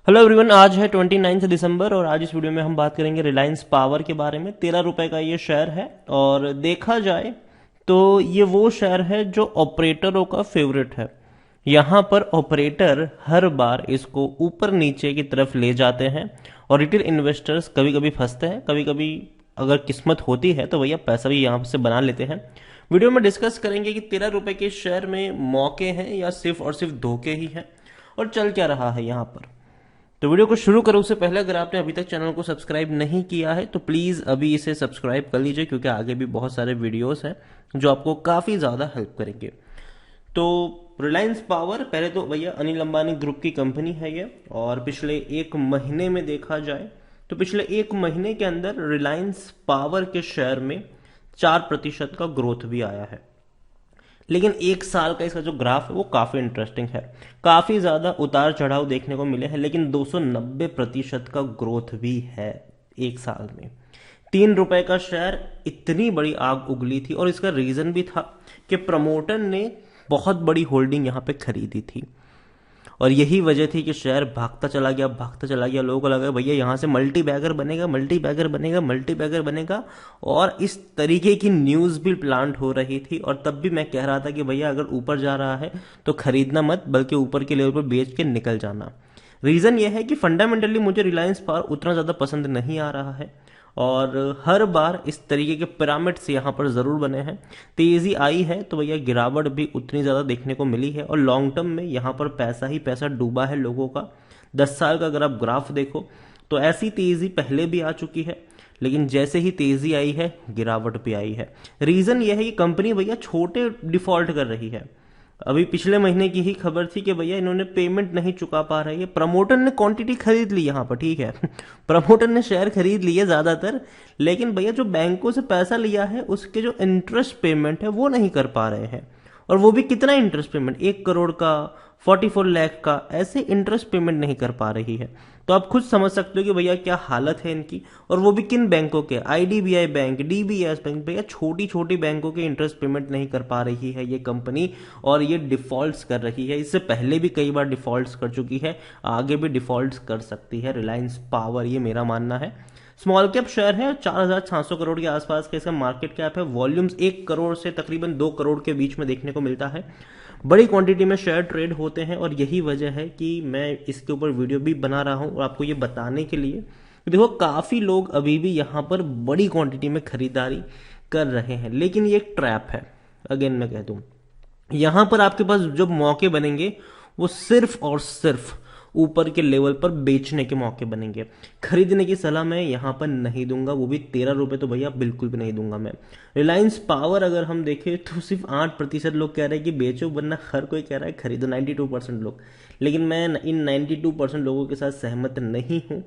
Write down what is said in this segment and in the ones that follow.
Hello everyone, आज है 29 दिसंबर और आज इस वीडियो में हम बात करेंगे रिलायंस पावर के बारे में। 13 रुपए का ये शेयर है और देखा जाए तो ये वो शेयर है जो ऑपरेटरों का फेवरेट है। यहाँ पर ऑपरेटर हर बार इसको ऊपर नीचे की तरफ ले जाते हैं और रिटेल इन्वेस्टर्स कभी कभी फंसते हैं, कभी कभी अगर किस्मत होती है तो भैया पैसा भी यहाँ से बना लेते हैं। वीडियो में डिस्कस करेंगे कि 13 रुपए के शेयर में मौके हैं या सिर्फ और सिर्फ धोखे ही हैं और चल क्या रहा है यहाँ पर। तो वीडियो को शुरू करो उससे पहले अगर आपने अभी तक चैनल को सब्सक्राइब नहीं किया है तो प्लीज़ अभी इसे सब्सक्राइब कर लीजिए, क्योंकि आगे भी बहुत सारे वीडियोस हैं जो आपको काफ़ी ज़्यादा हेल्प करेंगे। तो रिलायंस पावर पहले तो भैया अनिल अंबानी ग्रुप की कंपनी है ये, और पिछले एक महीने में देखा जाए तो पिछले एक महीने के अंदर रिलायंस पावर के शेयर में 4% का ग्रोथ भी आया है। लेकिन एक साल का इसका जो ग्राफ है वो काफ़ी इंटरेस्टिंग है। काफ़ी ज़्यादा उतार चढ़ाव देखने को मिले हैं, लेकिन 290% का ग्रोथ भी है एक साल में। 3 रुपए का शेयर इतनी बड़ी आग उगली थी और इसका रीज़न भी था कि प्रमोटर ने बहुत बड़ी होल्डिंग यहाँ पे खरीदी थी और यही वजह थी कि शेयर भागता चला गया। लोगों को लगा भैया यहाँ से मल्टी बैगर बनेगा, मल्टी बैगर बनेगा, मल्टी बैगर बनेगा, और इस तरीके की न्यूज़ भी प्लांट हो रही थी। और तब भी मैं कह रहा था कि भैया अगर ऊपर जा रहा है तो खरीदना मत, बल्कि ऊपर के लेवल पर बेच के निकल जाना। रीज़न यह है कि फंडामेंटली मुझे रिलायंस पावर उतना ज़्यादा पसंद नहीं आ रहा है और हर बार इस तरीके के पिरामिड्स यहाँ पर ज़रूर बने हैं। तेज़ी आई है तो भैया गिरावट भी उतनी ज़्यादा देखने को मिली है और लॉन्ग टर्म में यहाँ पर पैसा ही पैसा डूबा है लोगों का। 10 साल का अगर आप ग्राफ देखो तो ऐसी तेज़ी पहले भी आ चुकी है, लेकिन जैसे ही तेज़ी आई है गिरावट भी आई है। रीज़न यह है कि कंपनी भैया छोटे डिफ़ॉल्ट कर रही है। अभी पिछले महीने की ही खबर थी कि भैया इन्होंने पेमेंट नहीं चुका पा रही है। प्रमोटर ने क्वांटिटी खरीद ली यहाँ पर, ठीक है प्रमोटर ने शेयर खरीद लिए ज़्यादातर, लेकिन भैया जो बैंकों से पैसा लिया है उसके जो इंटरेस्ट पेमेंट है वो नहीं कर पा रहे हैं। और वो भी कितना इंटरेस्ट पेमेंट, 1 करोड़ का, 44 लाख का, ऐसे इंटरेस्ट पेमेंट नहीं कर पा रही है। तो आप खुद समझ सकते हो कि भैया क्या हालत है इनकी, और वो भी किन बैंकों के, आईडीबीआई बैंक, डीबीएस बैंक, भैया छोटी छोटी बैंकों के इंटरेस्ट पेमेंट नहीं कर पा रही है ये कंपनी, और ये डिफॉल्ट्स कर रही है। इससे पहले भी कई बार डिफॉल्ट्स कर चुकी है, आगे भी डिफॉल्ट्स कर सकती है रिलायंस पावर, ये मेरा मानना है। स्मॉल कैप शेयर है, 4,600 करोड़ के आसपास का इसका मार्केट कैप है। वॉल्यूम्स 1 करोड़ से तकरीबन 2 करोड़ के बीच में देखने को मिलता है। बड़ी क्वांटिटी में शेयर ट्रेड होते हैं और यही वजह है कि मैं इसके ऊपर वीडियो भी बना रहा हूं और आपको ये बताने के लिए। देखो काफ़ी लोग अभी भी यहाँ पर बड़ी क्वांटिटी में खरीदारी कर रहे हैं, लेकिन ये एक ट्रैप है। अगेन मैं कह दूं, यहाँ पर आपके पास जब मौके बनेंगे वो सिर्फ और सिर्फ ऊपर के लेवल पर बेचने के मौके बनेंगे। खरीदने की सलाह मैं यहाँ पर नहीं दूंगा, वो भी 13 रुपए तो भैया बिल्कुल भी नहीं दूंगा मैं। रिलायंस पावर अगर हम देखें तो सिर्फ 8% लोग कह रहे हैं कि बेचो, वरना हर कोई कह रहा है खरीदो, 92% लोग। लेकिन मैं इन 92% लोगों के साथ सहमत नहीं हूँ।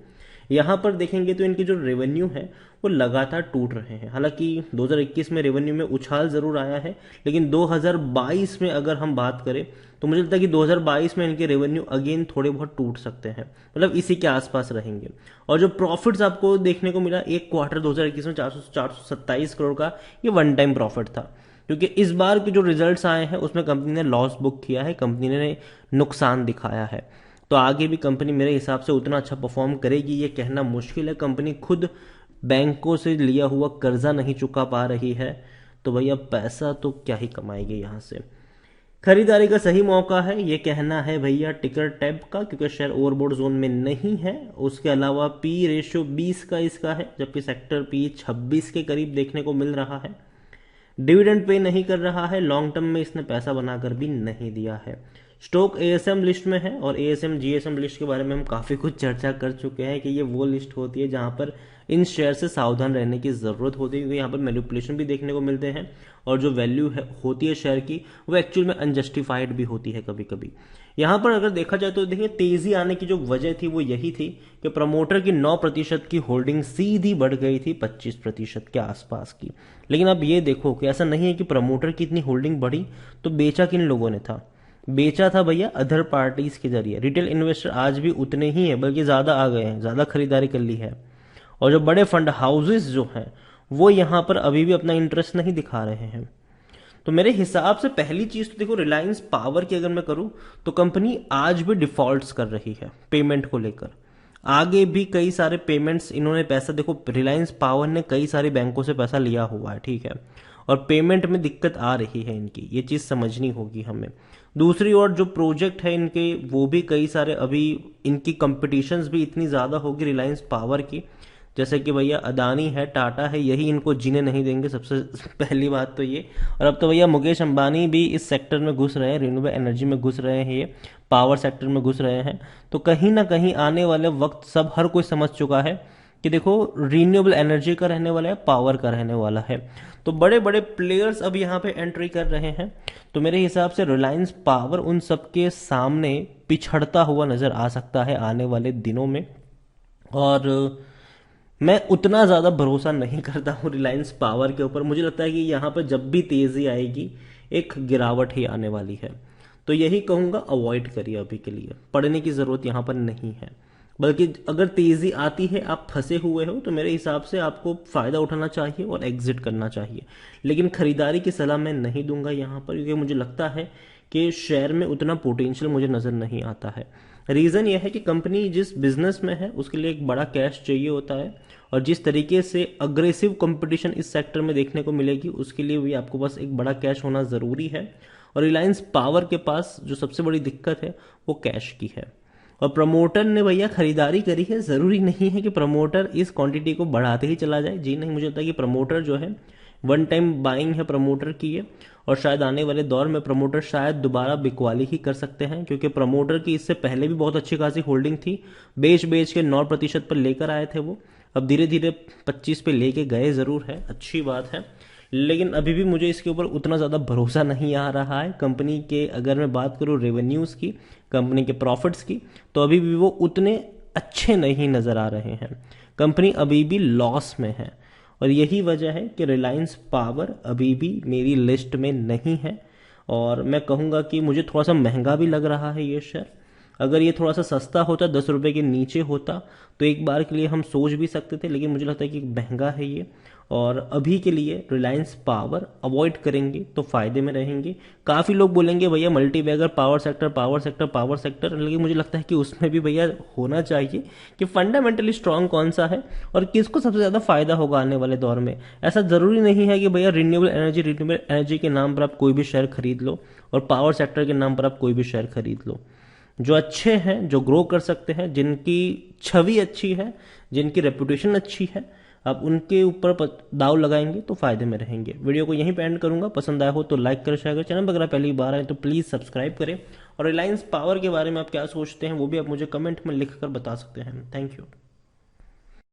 यहाँ पर देखेंगे तो इनकी जो रेवेन्यू है वो लगातार टूट रहे हैं। हालांकि 2021 में रेवेन्यू में उछाल जरूर आया है, लेकिन 2022 में अगर हम बात करें तो मुझे लगता है कि 2022 में इनके रेवेन्यू अगेन थोड़े बहुत टूट सकते हैं, मतलब इसी के आसपास रहेंगे। और जो प्रॉफिट्स आपको देखने को मिला एक क्वार्टर 2021 में 427 करोड़ का, ये वन टाइम प्रॉफिट था, क्योंकि इस बार के जो रिजल्ट्स आए हैं उसमें कंपनी ने लॉस बुक किया है, कंपनी ने नुकसान दिखाया है। तो आगे भी कंपनी मेरे हिसाब से उतना अच्छा परफॉर्म करेगी ये कहना मुश्किल है। कंपनी खुद बैंकों से लिया हुआ कर्जा नहीं चुका पा रही है, तो भैया पैसा तो क्या ही कमाएगी यहाँ से। खरीदारी का सही मौका है ये कहना है भैया टिकर टैब का, क्योंकि शेयर ओवरबोर्ड जोन में नहीं है। उसके अलावा पी रेशियो 20 का इसका है, जबकि सेक्टर पी 26 के करीब देखने को मिल रहा है। डिविडेंड पे नहीं कर रहा है, लॉन्ग टर्म में इसने पैसा बनाकर भी नहीं दिया है। स्टॉक एएसएम लिस्ट में है, और एएसएम जीएसएम लिस्ट के बारे में हम काफ़ी कुछ चर्चा कर चुके हैं कि ये वो लिस्ट होती है जहां पर इन शेयर से सावधान रहने की ज़रूरत होती है, क्योंकि यहाँ पर मैनिपुलेशन भी देखने को मिलते हैं और जो वैल्यू है होती है शेयर की वो एक्चुअल में अनजस्टिफाइड भी होती है कभी कभी। यहाँ पर अगर देखा जाए तो देखिए तेज़ी आने की जो वजह थी वो यही थी कि प्रमोटर की 9% की होल्डिंग सीधी बढ़ गई थी 25% के आसपास की। लेकिन अब ये देखो कि ऐसा नहीं है कि प्रमोटर की इतनी होल्डिंग बढ़ी तो बेचा किन लोगों ने था, बेचा था भैया अदर पार्टीज के जरिए। रिटेल इन्वेस्टर आज भी उतने ही हैं, बल्कि ज़्यादा आ गए हैं, ज़्यादा खरीदारी कर ली है। और जो बड़े फंड हाउसेस जो हैं वो यहाँ पर अभी भी अपना इंटरेस्ट नहीं दिखा रहे हैं। तो मेरे हिसाब से पहली चीज तो देखो, रिलायंस पावर की अगर मैं करूं तो कंपनी आज भी डिफॉल्ट्स कर रही है पेमेंट को लेकर। आगे भी कई सारे पेमेंट्स इन्होंने पैसा, देखो रिलायंस पावर ने कई सारे बैंकों से पैसा लिया हुआ है, ठीक है, और पेमेंट में दिक्कत आ रही है इनकी, ये चीज समझनी होगी हमें। दूसरी ओर जो प्रोजेक्ट है इनके, वो भी कई सारे, अभी इनकी कंपटीशंस भी इतनी ज्यादा होगी रिलायंस पावर की, जैसे कि भैया अदानी है, टाटा है, यही इनको जीने नहीं देंगे, सबसे पहली बात तो ये। और अब तो भैया मुकेश अंबानी भी इस सेक्टर में घुस रहे हैं, रिन्यूएबल एनर्जी में घुस रहे हैं, ये पावर सेक्टर में घुस रहे हैं। तो कहीं ना कहीं आने वाले वक्त सब हर कोई समझ चुका है कि देखो रिन्यूएबल एनर्जी का रहने वाला है, पावर का रहने वाला है। तो बड़े बड़े प्लेयर्स अब यहाँ पे एंट्री कर रहे हैं। तो मेरे हिसाब से रिलायंस पावर उन सबके सामने पिछड़ता हुआ नजर आ सकता है आने वाले दिनों में। और मैं उतना ज़्यादा भरोसा नहीं करता हूँ रिलायंस पावर के ऊपर। मुझे लगता है कि यहाँ पर जब भी तेज़ी आएगी एक गिरावट ही आने वाली है। तो यही कहूँगा, अवॉइड करिए अभी के लिए, पढ़ने की ज़रूरत यहाँ पर नहीं है। बल्कि अगर तेज़ी आती है, आप फंसे हुए हो, तो मेरे हिसाब से आपको फ़ायदा उठाना चाहिए और एग्जिट करना चाहिए। लेकिन खरीदारी की सलाह मैं नहीं दूंगा यहाँ पर, क्योंकि मुझे लगता है कि शेयर में उतना पोटेंशियल मुझे नज़र नहीं आता है। रीज़न यह है कि कंपनी जिस बिजनेस में है उसके लिए एक बड़ा कैश चाहिए होता है, और जिस तरीके से अग्रेसिव कंपटीशन इस सेक्टर में देखने को मिलेगी उसके लिए भी आपको बस एक बड़ा कैश होना ज़रूरी है। और रिलायंस पावर के पास जो सबसे बड़ी दिक्कत है वो कैश की है। और प्रमोटर ने भैया खरीदारी करी है, ज़रूरी नहीं है कि प्रमोटर इस क्वांटिटी को बढ़ाते ही चला जाए, जी नहीं। मुझे लगता है कि प्रमोटर जो है वन टाइम बाइंग है प्रमोटर की है, और शायद आने वाले दौर में प्रमोटर शायद दोबारा बिकवाली ही कर सकते हैं, क्योंकि प्रमोटर की इससे पहले भी बहुत अच्छी खासी होल्डिंग थी, बेच बेच के 9% पर लेकर आए थे वो। अब धीरे धीरे 25 पे लेके गए, ज़रूर है, अच्छी बात है। लेकिन अभी भी मुझे इसके ऊपर उतना ज़्यादा भरोसा नहीं आ रहा है। कंपनी के अगर मैं बात करूँ रेवेन्यूज़ की, कंपनी के प्रॉफिट्स की, तो अभी भी वो उतने अच्छे नहीं नज़र आ रहे हैं। कंपनी अभी भी लॉस में है, और यही वजह है कि रिलायंस पावर अभी भी मेरी लिस्ट में नहीं है। और मैं कहूँगा कि मुझे थोड़ा सा महंगा भी लग रहा है ये शेयर। अगर ये थोड़ा सा सस्ता होता, 10 रुपए के नीचे होता, तो एक बार के लिए हम सोच भी सकते थे, लेकिन मुझे लगता है कि महंगा है ये। और अभी के लिए रिलायंस पावर अवॉइड करेंगे तो फायदे में रहेंगे। काफ़ी लोग बोलेंगे भैया multi bagger, power sector, power sector, power sector, लेकिन मुझे लगता है कि उसमें भी भैया होना चाहिए कि फंडामेंटली स्ट्रांग कौन सा है और किसको सबसे ज़्यादा फायदा होगा आने वाले दौर में। ऐसा ज़रूरी नहीं है कि भैया रिन्यूएबल एनर्जी के नाम पर आप कोई भी शेयर खरीद लो, और पावर सेक्टर के नाम पर आप कोई भी शेयर खरीद लो। जो अच्छे हैं, जो ग्रो कर सकते हैं, जिनकी छवि अच्छी है, जिनकी रेपुटेशन अच्छी है, आप उनके ऊपर दाव लगाएंगे तो फायदे में रहेंगे। वीडियो को यहीं पे एंड करूंगा। पसंद आया हो तो लाइक करें, शेयर करें। चैनल पर अगर पहली बार आए तो प्लीज़ सब्सक्राइब करें। और रिलायंस पावर के बारे में आप क्या सोचते हैं वो भी आप मुझे कमेंट में लिख कर बता सकते हैं। Thank you.